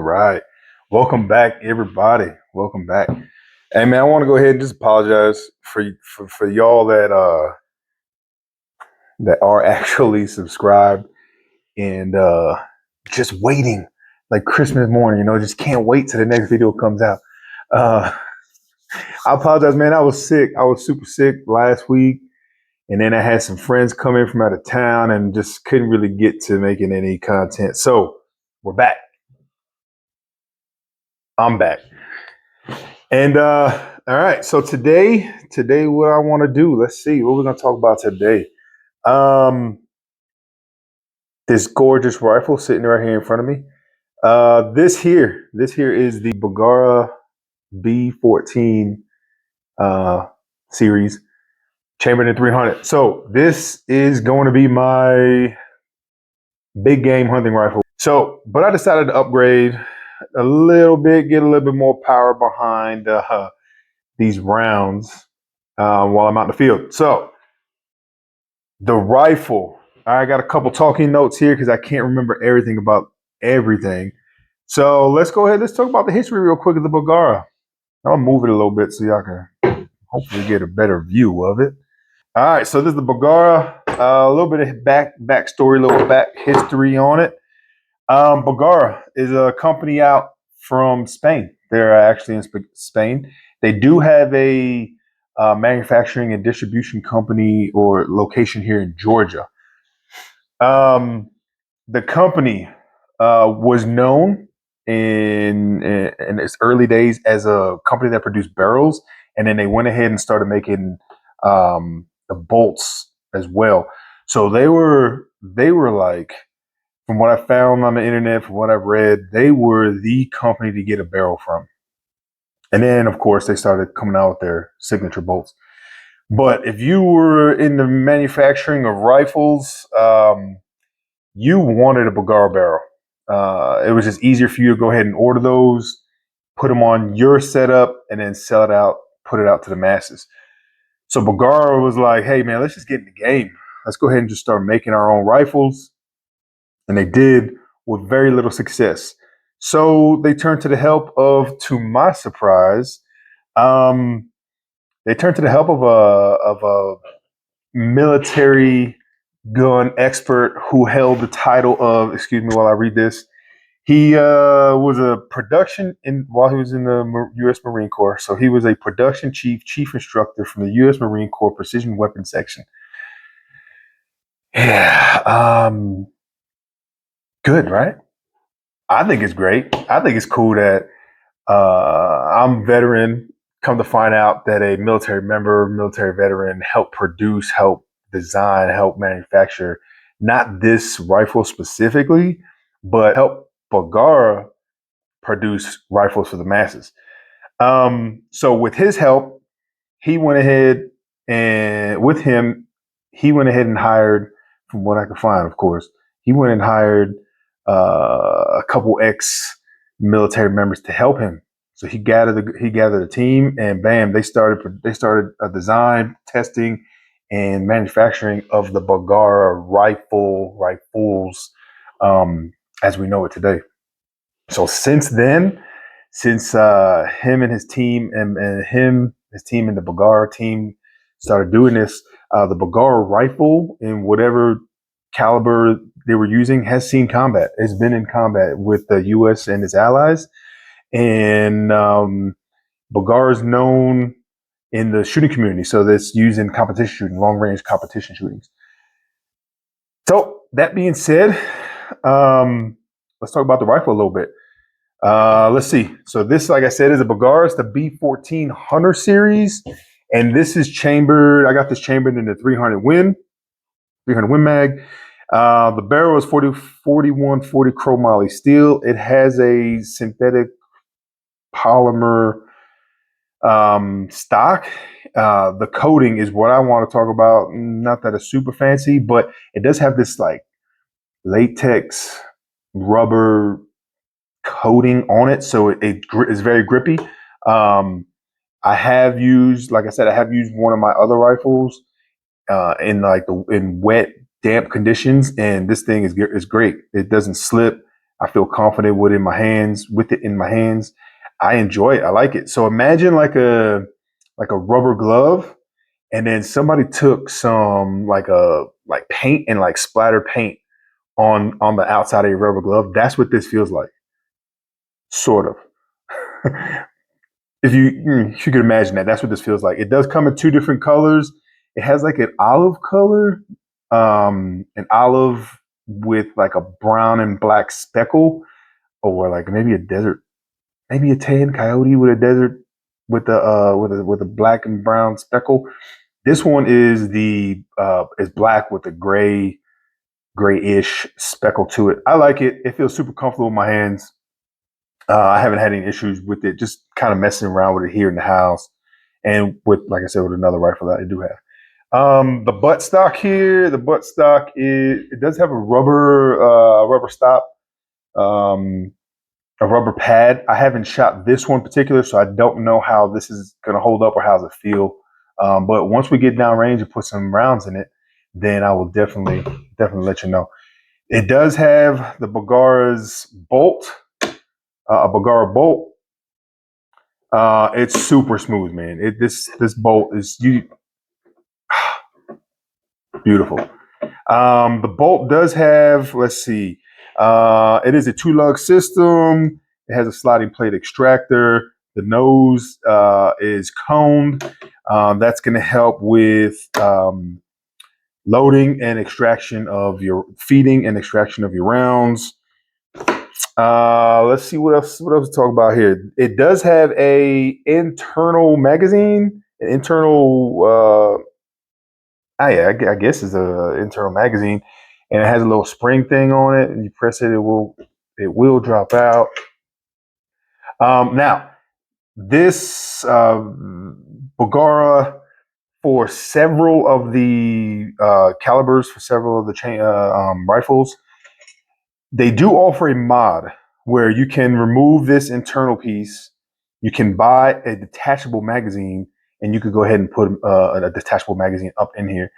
right. Welcome back, everybody. Welcome back. Hey man, I want to go ahead and just apologize for y'all that are actually subscribed and just waiting like Christmas morning, just can't wait till the next video comes out. Uh I apologize, man. I was sick. I was super sick last week. And then I had some friends come in from out of town and just couldn't really get to making any content. So we're back. I'm back. And all right, so today what I want to do, let's see what we're gonna talk about today. Um this gorgeous rifle sitting right here in front of me. This here is the Bergara B-14 series chambered in 300. So this is going to be my big game hunting rifle. So, but I decided to upgrade a little bit, get a little bit more power behind these rounds while I'm out in the field. So the rifle, I got a couple talking notes here because I can't remember everything about everything. So let's go ahead. Let's talk about the history real quick of the Bergara. I'll move it a little bit so y'all can hopefully get a better view of it. All right, so this is the Bergara. A little bit of backstory, a little back history on it. Bergara is a company out from Spain. They're actually in Spain. They do have a manufacturing and distribution company or location here in Georgia. The company was known in its early days as a company that produced barrels, and then they went ahead and started making the bolts as well. So they were like, from what I found on the internet, from what I've read, they were the company to get a barrel from. And then, of course, they started coming out with their signature bolts. But if you were in the manufacturing of rifles, you wanted a Bergara barrel. It was just easier for you to go ahead and order those, put them on your setup, and then sell it out, put it out to the masses. So Bergara was like, hey, man, let's just get in the game. Let's go ahead and just start making our own rifles. And they did with very little success. So they turned to the help of, to my surprise, they turned to the help of a military gun expert who held the title of, excuse me while I read this, he was a production while he was in the U.S. Marine Corps. So he was a production chief instructor from the U.S. Marine Corps Precision Weapons Section. Yeah, good, right? I think it's great. I think it's cool that I'm veteran. Come to find out that a military member, military veteran, helped produce, help design, help manufacture, not this rifle specifically, but help Bergara produce rifles for the masses. So with his help, he went ahead and with him, he went ahead and hired, from what I could find, of course, he went and hired a couple ex-military members to help him. So he gathered a team, and bam, they started a design, testing, and manufacturing of the Bergara rifles as we know it today. So since then, since him and his team his team and the Bergara team started doing this, the Bergara rifle in whatever caliber they were using has seen combat. It's been in combat with the U.S. and its allies, and Bergara is known in the shooting community. So that's used in competition shooting, long range competition shootings. So that being said, let's talk about the rifle a little bit. Let's see. So this, like I said, is a Bergara. It's the B-14 Hunter series, and this is chambered. I got this chambered in the 300 Win mag. The barrel is 4140 chromoly steel. It has a synthetic polymer stock. The coating is what I want to talk about. Not that it's super fancy, but it does have this like latex rubber coating on it, so it is very grippy. I have used, like I said, I have used one of my other rifles in wet, damp conditions, and this thing is great. It doesn't slip. I feel confident with it in my hands. I enjoy it. I like it. So imagine like a rubber glove, and then somebody took some like paint and like splatter paint on the outside of your rubber glove. That's what this feels like, sort of. If you could imagine that, that's what this feels like. It does come in two different colors. It has like an olive color, an olive with like a brown and black speckle, or like maybe a desert, maybe a tan coyote with a desert with a black and brown speckle. This one is black with a grayish speckle to it. I like it. It feels super comfortable in my hands. I haven't had any issues with it. Just kind of messing around with it here in the house, and with, like I said, with another rifle that I do have. The butt stock here. The butt stock it does have a rubber stop, um, a rubber pad. I haven't shot this one particular, so I don't know how this is going to hold up or how does it feel. But once we get down range and put some rounds in it, then I will definitely let you know. It does have the Bergara's bolt, a Bergara bolt. It's super smooth, man. This bolt is beautiful. The bolt does have, let's see, it is a 2-lug system. It has a sliding plate extractor. The nose is coned. That's going to help with loading and extraction of your feeding and extraction of your rounds. Let's see what else. What else to talk about here? It does have a internal magazine, an internal. Yeah, I guess it's a internal magazine, and it has a little spring thing on it, and you press it, it will drop out. Now this Bergara, for several of the calibers, for several of the rifles, they do offer a mod where you can remove this internal piece. You can buy a detachable magazine, and you could go ahead and put a detachable magazine up in here.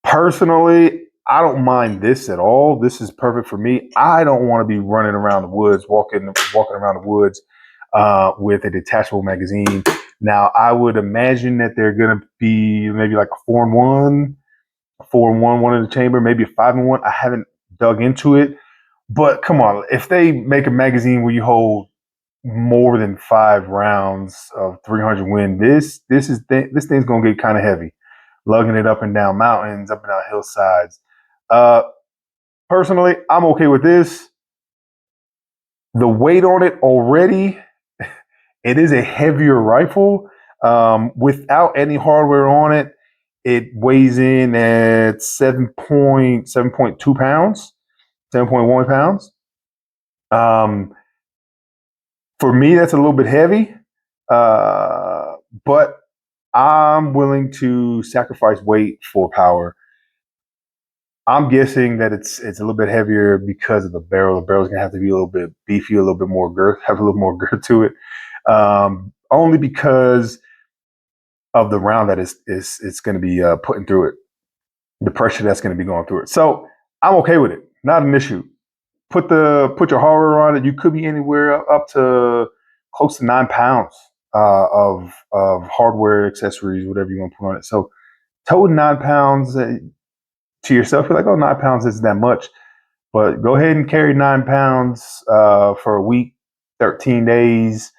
Personally, I don't mind this at all. This is perfect for me. I don't want to be running around the woods, walking around the woods with a detachable magazine. Now, I would imagine that they're going to be maybe like a 4-in-1, one in the chamber, maybe a 5-in-1. I haven't dug into it, but come on, if they make a magazine where you hold more than 5 rounds of 300 Win, this thing's gonna get kind of heavy, lugging it up and down mountains, up and down hillsides. Uh, Personally, I'm okay with this. The weight on it already, it is a heavier rifle. Without any hardware on it, it weighs in at 7.2 pounds, 7.1 pounds. Um, for me, that's a little bit heavy, but I'm willing to sacrifice weight for power. I'm guessing that it's a little bit heavier because of the barrel. The barrel's gonna have to be a little bit beefy, a little bit more girth, have a little more girth to it. Only because of the round that it's going to be putting through it, the pressure that's going to be going through it. So I'm okay with it. Not an issue. Put your hardware on it. You could be anywhere up to close to 9 pounds of hardware, accessories, whatever you want to put on it. So toting 9 pounds to yourself, you're like, oh, 9 pounds isn't that much. But go ahead and carry 9 pounds for a week, 13 days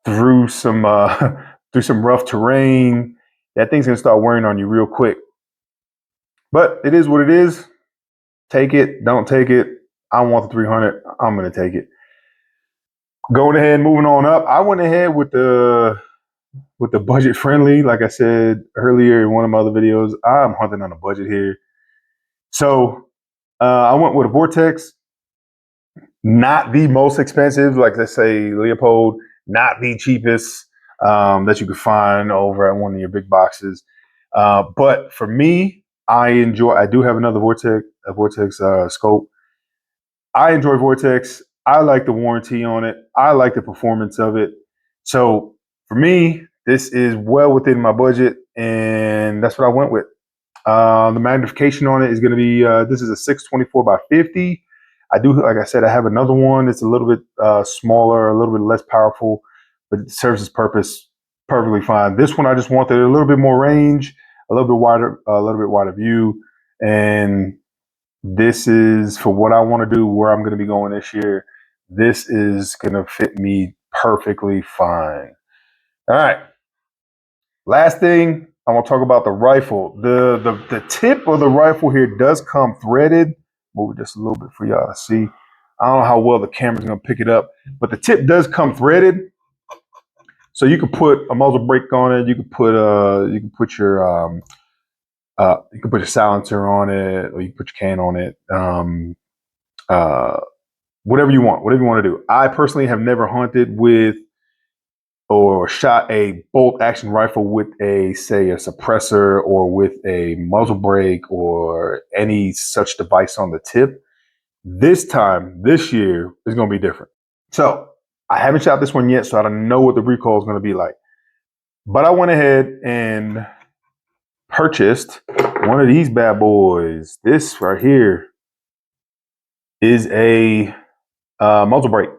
through some through some rough terrain. That thing's gonna start wearing on you real quick. But it is what it is. Take it, don't take it. I want the 300. I'm gonna take it. Going ahead, moving on up. I went ahead with the budget friendly. Like I said earlier in one of my other videos, I'm hunting on a budget here. So I went with a Vortex. Not the most expensive, like let's say Leopold, not the cheapest that you could find over at one of your big boxes. But for me, I do have another Vortex scope. I enjoy Vortex. I like the warranty on it. I like the performance of it. So for me, this is well within my budget, and that's what I went with. The magnification on it is going to be this is a 624 by 50. I do, like I said, I have another one that's a little bit smaller, a little bit less powerful, but it serves its purpose perfectly fine. This one I just wanted a little bit more range, a little bit wider view, and this is for what I want to do, where I'm going to be going this year. This is going to fit me perfectly fine. All right. Last thing, I want to talk about the rifle. The tip of the rifle here does come threaded. Move it just a little bit for y'all to see. I don't know how well the camera's going to pick it up, but the tip does come threaded. So you can put a muzzle brake on it. You can put your silencer on it, or you can put your can on it. Whatever you want to do. I personally have never hunted with or shot a bolt action rifle with a suppressor or with a muzzle brake or any such device on the tip. This year is going to be different. So I haven't shot this one yet, so I don't know what the recoil is going to be like. But I went ahead and purchased one of these bad boys. This right here is a muzzle brake.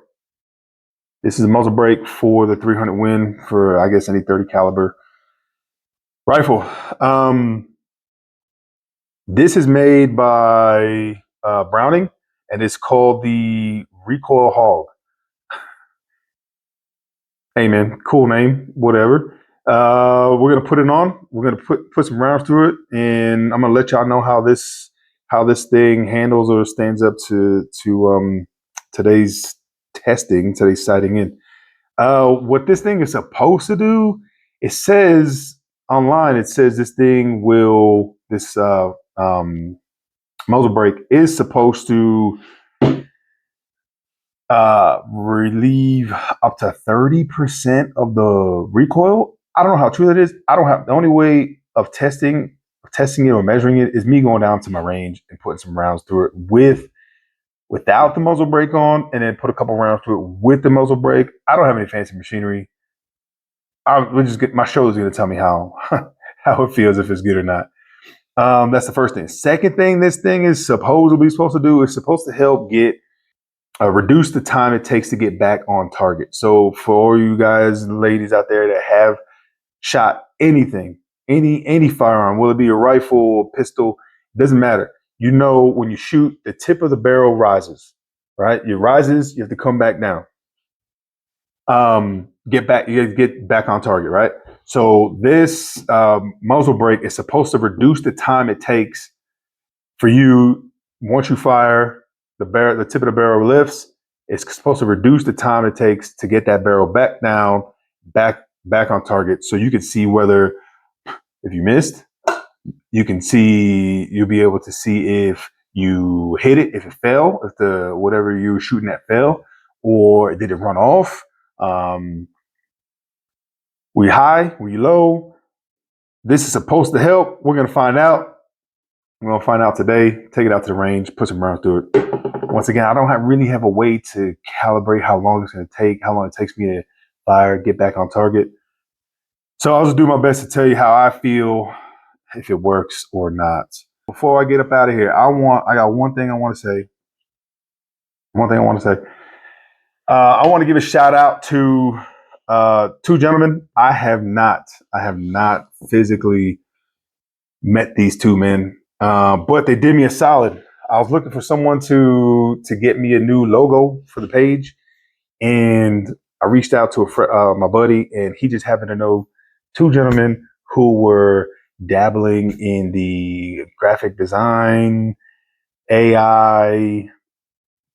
This is a muzzle brake for the 300 Win for, I guess, any 30 caliber rifle. This is made by Browning, and it's called the Recoil Hog. Hey man, cool name, whatever. We're gonna put it on. We're gonna put some rounds through it, and I'm gonna let y'all know how this thing handles or stands up to today's testing, today's sighting in. What this thing is supposed to do, it says online, it says this muzzle brake is supposed to relieve up to 30% of the recoil. I don't know how true that is. I don't have, the only way of testing it or measuring it is me going down to my range and putting some rounds through it without the muzzle brake on, and then put a couple rounds through it with the muzzle brake. I don't have any fancy machinery. My show is going to tell me how how it feels, if it's good or not. That's the first thing. Second thing, this thing is supposed to do is supposed to help reduce the time it takes to get back on target. So for you guys and ladies out there that have shot anything, any firearm, will it be a rifle, a pistol, doesn't matter. You know, when you shoot, the tip of the barrel rises, right? It rises, you have to come back down. You get back on target, right? So this muzzle brake is supposed to reduce the time it takes for you, once you fire, the tip of the barrel lifts. It's supposed to reduce the time it takes to get that barrel back down, back on target, so you can see whether, if you missed, you'll be able to see if you hit it, if it fell, if the whatever you were shooting at fell, or did it run off. Were you high? Were you low? This is supposed to help. We're gonna find out. We're gonna find out today. Take it out to the range, put some rounds through it. Once again, I don't really have a way to calibrate how long it's gonna take, how long it takes me to fire, get back on target. So I'll just do my best to tell you how I feel, if it works or not. Before I get up out of here, I got one thing I want to say. I want to give a shout out to two gentlemen. I have not physically met these two men, but they did me a solid. I was looking for someone to get me a new logo for the page, and I reached out to my buddy, and he just happened to know two gentlemen who were dabbling in the graphic design, AI,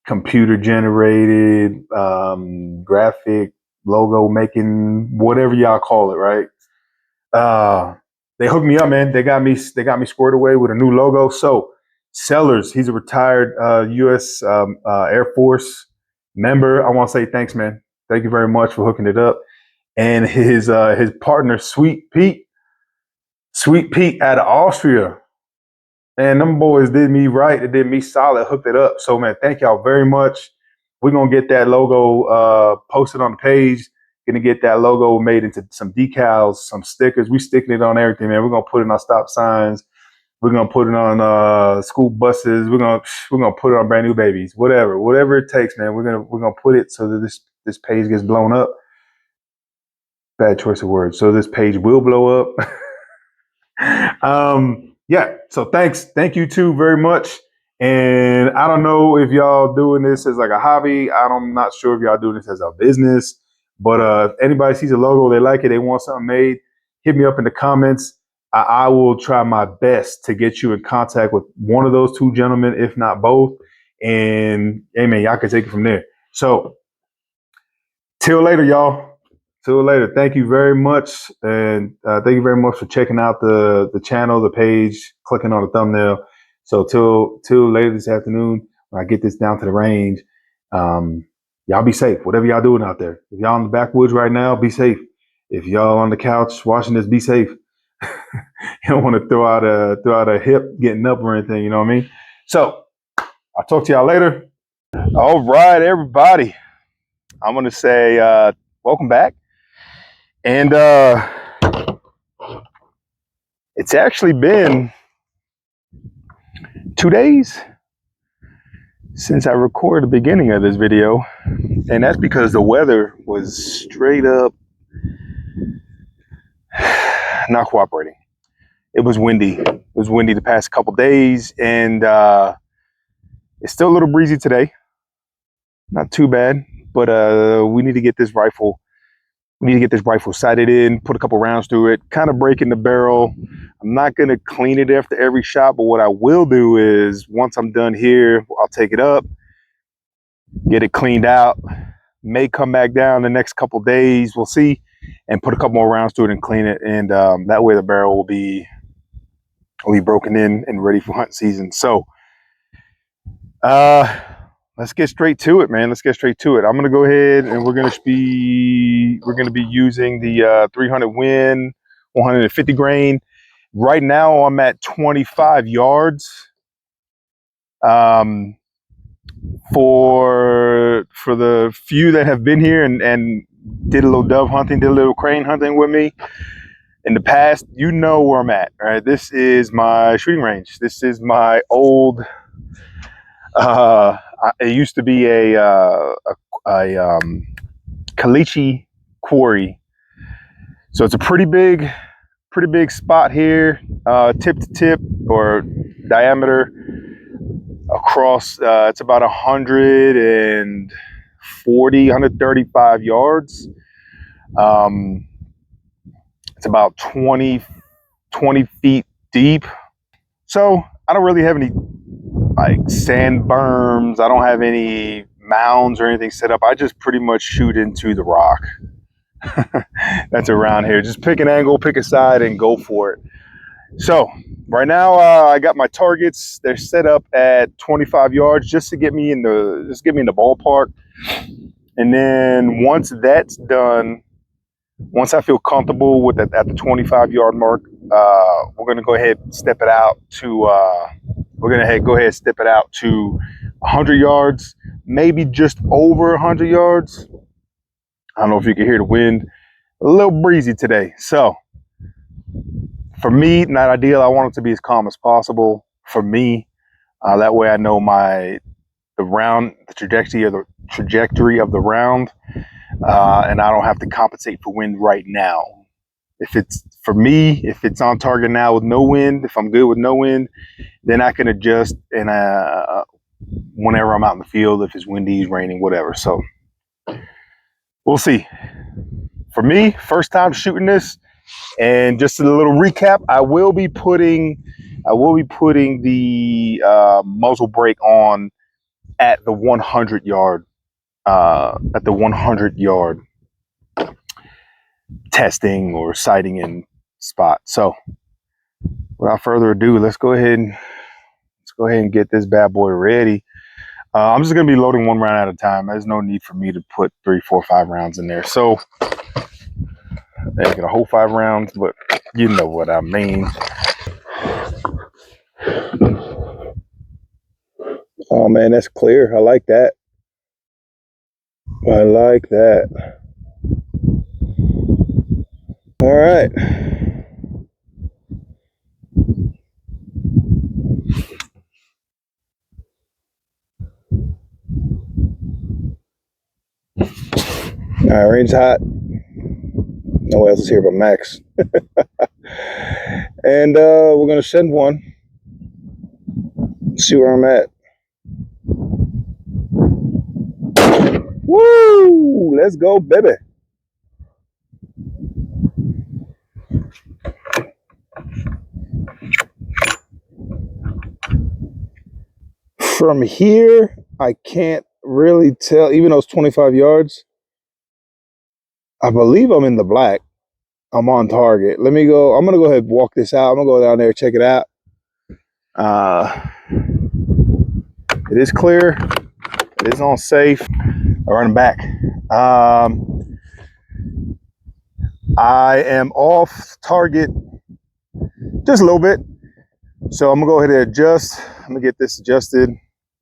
computer generated graphic logo making, whatever y'all call it, right? They hooked me up, man. They got me squared away with a new logo. So Sellers, he's a retired U.S. Air Force member. I want to say thanks, man. Thank you very much for hooking it up. And his partner, Sweet Pete out of Austria. And them boys did me right. It did me solid, hooked it up. So, man, thank y'all very much. We're going to get that logo posted on the page. Going to get that logo made into some decals, some stickers. We sticking it on everything, man. We're going to put it on stop signs. We're gonna put it on school buses. We're gonna put it on brand new babies. Whatever it takes, man. We're gonna put it so that this page gets blown up. Bad choice of words. So this page will blow up. Yeah. So thank you two very much. And I don't know if y'all doing this as like a hobby. I'm not sure if y'all doing this as a business. But if anybody sees a logo, they like it, they want something made, hit me up in the comments. I will try my best to get you in contact with one of those two gentlemen, if not both. And hey, man, y'all can take it from there. So till later, y'all. Till later. Thank you very much. And thank you very much for checking out the channel, the page, clicking on the thumbnail. So till later this afternoon, when I get this down to the range, y'all be safe. Whatever y'all doing out there. If y'all in the backwoods right now, be safe. If y'all on the couch watching this, be safe. You don't want to throw out a hip getting up or anything, you know what I mean? So I'll talk to y'all later. All right, everybody. I'm gonna say welcome back. And it's actually been 2 days since I recorded the beginning of this video. And that's because the weather was straight up not cooperating. It was windy. It was windy the past couple days, and it's still a little breezy today. Not too bad, but we need to get this rifle. We need to get this rifle sighted in, put a couple rounds through it, kind of break in the barrel. I'm not going to clean it after every shot, but what I will do is once I'm done here, I'll take it up, get it cleaned out, may come back down the next couple days, we'll see, and put a couple more rounds through it and clean it. And that way the barrel will be broken in and ready for hunt season. So let's get straight to it, man. Let's get straight to it. I'm gonna go ahead and we're gonna be using the 300 Win 150 grain. Right now I'm at 25 yards. For the few that have been here and did a little dove hunting, did a little crane hunting with me in the past, you know where I'm at. All right, this is my shooting range. This is my old. It used to be a caliche quarry, so it's a pretty big spot here, tip to tip or diameter across. It's about 135 yards. It's about 20 feet deep. So I don't really have any like sand berms. I don't have any mounds or anything set up. I just pretty much shoot into the rock. That's around here. Just pick an angle, pick a side, and go for it. So right now I got my targets. They're set up at 25 yards just to get me in the ballpark. And then once that's done, once I feel comfortable with it at the 25 yard mark, we're gonna go ahead and step it out to 100 yards, maybe just over 100 yards. I don't know if you can hear the wind. A little breezy today. So for me, not ideal. I want it to be as calm as possible for me. That way I know the trajectory of the round, and I don't have to compensate for wind right now. If it's on target now with no wind, if I'm good with no wind, then I can adjust and whenever I'm out in the field, if it's windy, raining, whatever. So we'll see. For me, first time shooting this, and just a little recap, I will be putting the muzzle brake on at the 100 yard testing or sighting in spot. So without further ado, let's go ahead and get this bad boy ready. I'm just gonna be loading one round at a time. There's no need for me to put 3, 4, 5 rounds in there. So they're gonna hold 5 rounds, but you know what I mean. Oh man, that's clear. I like that. I like that. All right. All right, range hot. No one else is here but Max. And we're gonna send one. See where I'm at. Woo! Let's go, baby. From here, I can't really tell, even though it's 25 yards. I believe I'm in the black. I'm on target. Let me go. I'm going to go ahead and walk this out. I'm going to go down there, check it out. It is clear. It is on safe. I'm running back. I am off target just a little bit. So I'm going to go ahead and adjust. I'm going to get this adjusted.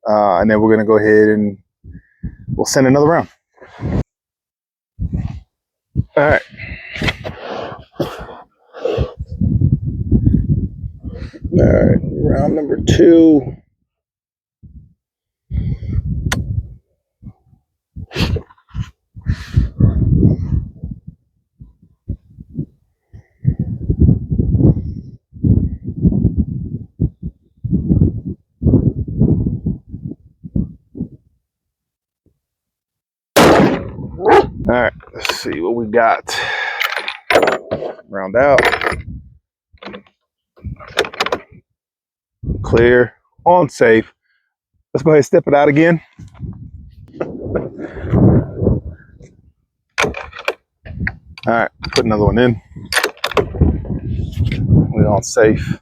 And then we're going to go ahead and we'll send another round. All right. All right, round number 2. All right, let's see what we got. Round out. Clear, on safe. Let's go ahead and step it out again. All right, put another one in. We're on safe.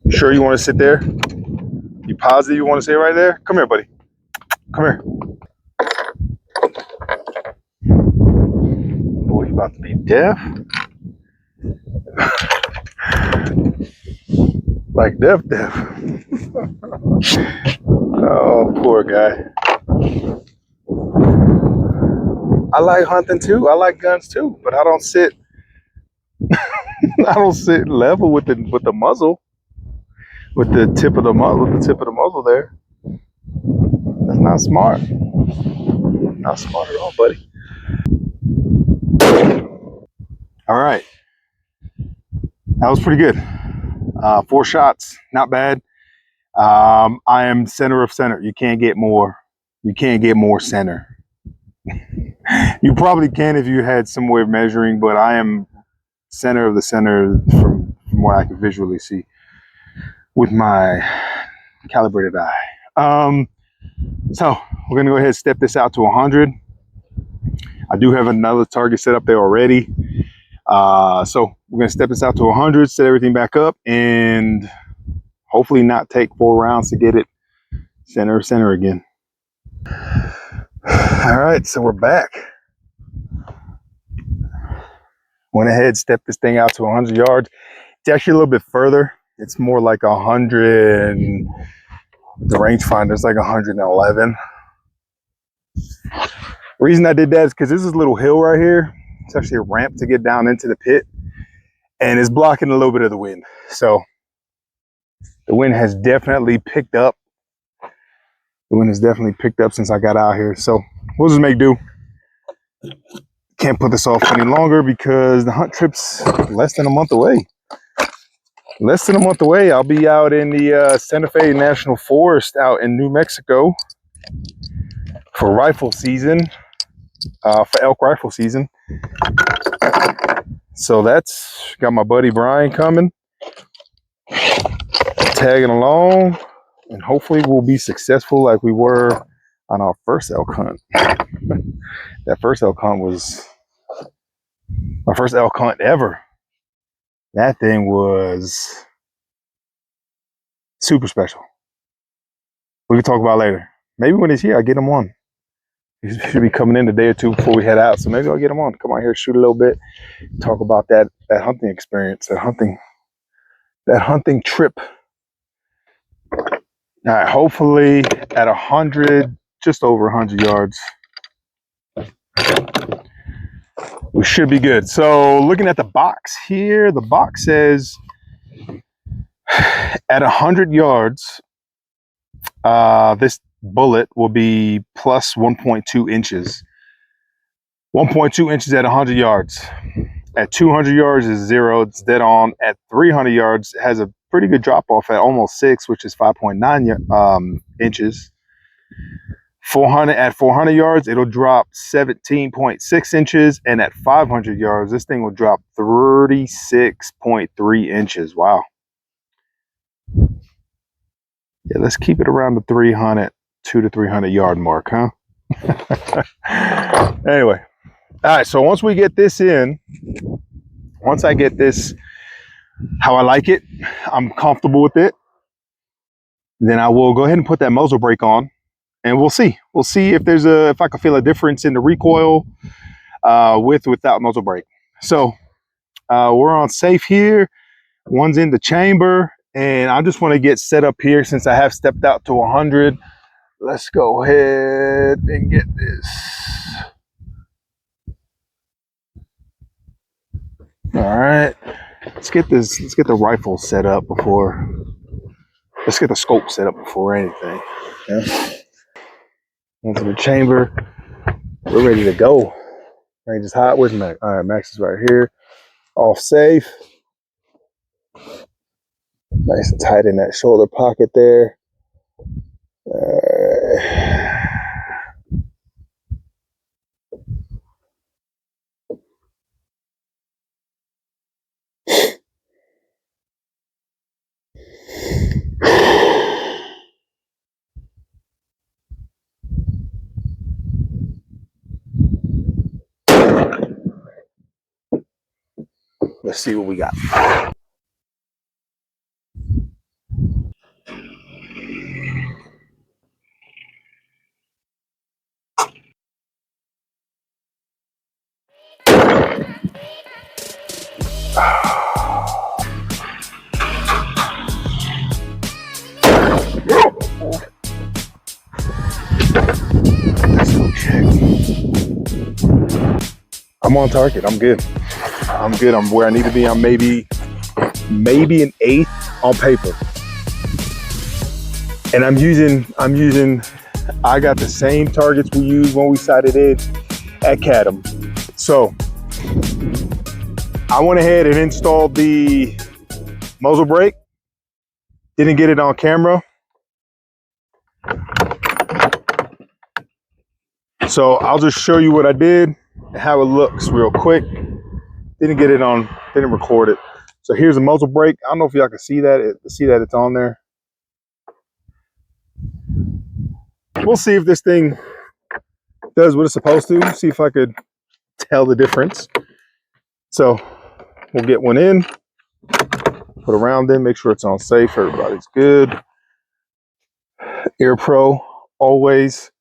Sure you want to sit there? You positive you want to sit right there? Come here, buddy. Come here. Boy, you about to be deaf. Like deaf. Oh, poor guy. I like hunting too. I like guns too, but I don't sit I don't sit level with the muzzle. With the tip of the muzzle there. That's not smart. Not smart at all, buddy. All right. That was pretty good. 4 shots, not bad. I am center of center. You can't get more. You can't get more center. You probably can if you had some way of measuring, but I am center of the center from what I can visually see with my calibrated eye. So we're gonna go ahead and step this out to 100. I do have another target set up there already. So we're gonna step this out to 100, set everything back up, and hopefully not take 4 rounds to get it center of center again. All right, so we're back. Went ahead, stepped this thing out to 100 yards. It's actually a little bit further. It's more like 100. The rangefinder is like 111. The reason I did that is because this is a little hill right here. It's actually a ramp to get down into the pit, and it's blocking a little bit of the wind. So the wind has definitely picked up. The wind has definitely picked up since I got out here. So we'll just make do. Can't put this off any longer because the hunt trip's less than a month away. Less than a month away, I'll be out in the Santa Fe National Forest out in New Mexico for rifle season, for elk rifle season. So that's got my buddy Brian coming, tagging along, and hopefully we'll be successful like we were on our first elk hunt. That first elk hunt was my first elk hunt ever. That thing was super special. We can talk about it later. Maybe when he's here, I get him on. He should be coming in a day or 2 before we head out. So maybe I'll get him on. Come out here, shoot a little bit, talk about that hunting experience, that hunting trip. All right, hopefully at 100, just over 100 yards, we should be good. So looking at the box here, the box says at 100 yards, this bullet will be plus 1.2 inches. 1.2 inches at 100 yards. At 200 yards is 0. It's dead on. At 300 yards, it has a pretty good drop off at almost 6, which is 5.9 inches. 400 at 400 yards, it'll drop 17.6 inches, and at 500 yards, this thing will drop 36.3 inches. Wow. Yeah, let's keep it around the 2 to 300 yard mark, huh? Anyway, all right. So once we get this in, once I get this how I like it, I'm comfortable with it, then I will go ahead and put that muzzle brake on, and we'll see. We'll see if if I can feel a difference in the recoil without muzzle brake. So we're on safe here. One's in the chamber, and I just want to get set up here since I have stepped out to 100. Let's go ahead and get this. All right, let's get the rifle set up before. Let's get the scope set up before anything. Yeah. Into the chamber. We're ready to go. Range is hot. Where's Max? All right, Max is right here. Off safe. Nice and tight in that shoulder pocket there. Let's see what we got. Let's go check. I'm on target. I'm good. I'm good. I'm where I need to be. I'm maybe an eighth on paper. And I got the same targets we used when we sighted in at Cadam. So I went ahead and installed the muzzle brake. Didn't get it on camera. So I'll just show you what I did and how it looks real quick. Didn't record it. So here's the muzzle brake. I don't know if y'all can see that. It's on there. We'll see if this thing does what it's supposed to. See if I could tell the difference. So we'll get one in, put a round in, make sure it's on safe. Everybody's good. Air Pro, always.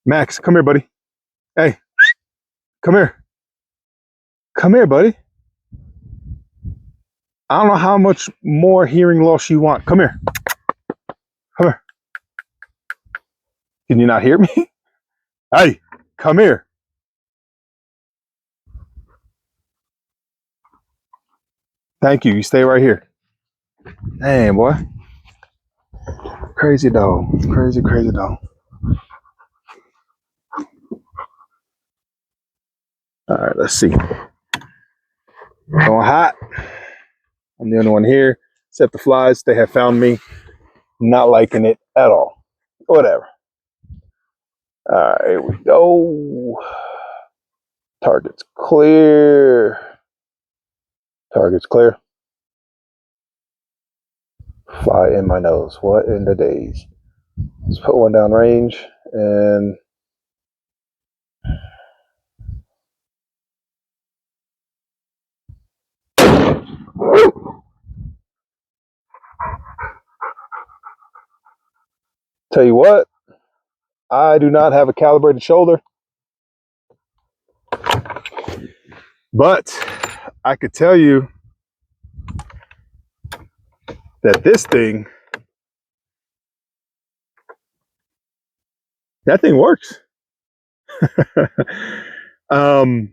Max, come here, buddy. Hey, come here. Come here, buddy. I don't know how much more hearing loss you want. Come here. Come here. Can you not hear me? Hey, come here. Thank you. You stay right here. Damn, boy. Crazy dog. Crazy dog. All right, let's see. Going hot. I'm the only one here, except the flies. They have found me not liking it at all. Whatever. All right, here we go. Target's clear. Target's clear. Fly in my nose. What in the days? Let's put one down range and tell you what, I do not have a calibrated shoulder, but I could tell you that this thing That thing works. um,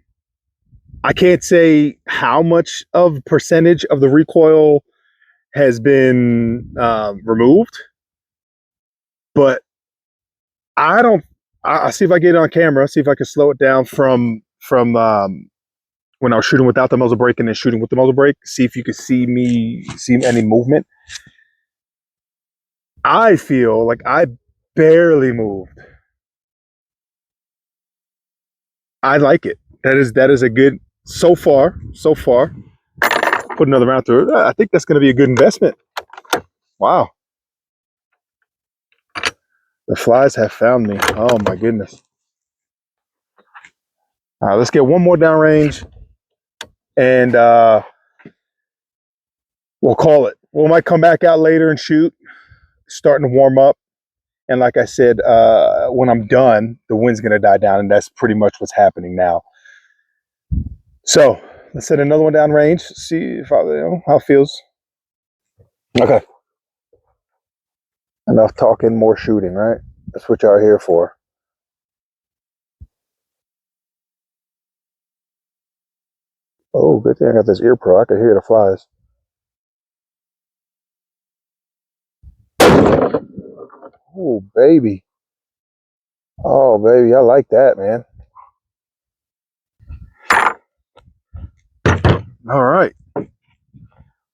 I can't say how much of percentage of the recoil has been removed, but I don't. I see if I get it on camera. See if I can slow it down from when I was shooting without the muzzle brake and then shooting with the muzzle brake. See if you can see any movement. I feel like I barely moved. I like it. That is a good so far. So far, put another round through it. I think that's going to be a good investment. Wow, the flies have found me. Oh my goodness. All right, let's get one more downrange, and we'll call it. We might come back out later and shoot. Starting to warm up, and like I said, when I'm done, the wind's going to die down, and that's pretty much what's happening now. So let's set another one downrange. See if how it feels. Okay. Enough talking, more shooting, right? That's what y'all are here for. Oh, good thing I got this ear pro. I could hear the flies. Oh, baby. Oh, baby. I like that, man. All right.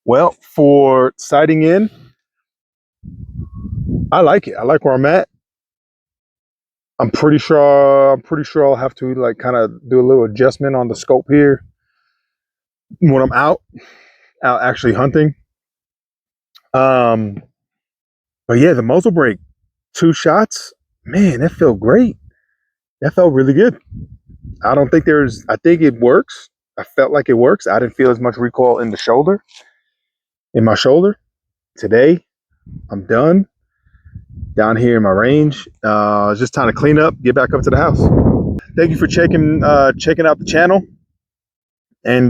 Well, for sighting in, I like it. I like where I'm at. I'm pretty sure I'll have to like kind of do a little adjustment on the scope here when I'm out actually hunting. Um, but yeah, the muzzle brake, 2 shots, man, that felt great. That felt really good. I think it works. I felt like it works. I didn't feel as much recoil in my shoulder. Today, I'm done down here in my range. It's just time to clean up, get back up to the house. Thank you for checking out the channel, and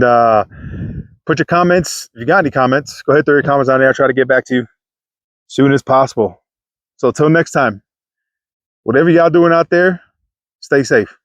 put your comments. If you got any comments, go ahead, throw your comments on there. I'll try to get back to you as soon as possible. So until next time, whatever y'all doing out there, stay safe.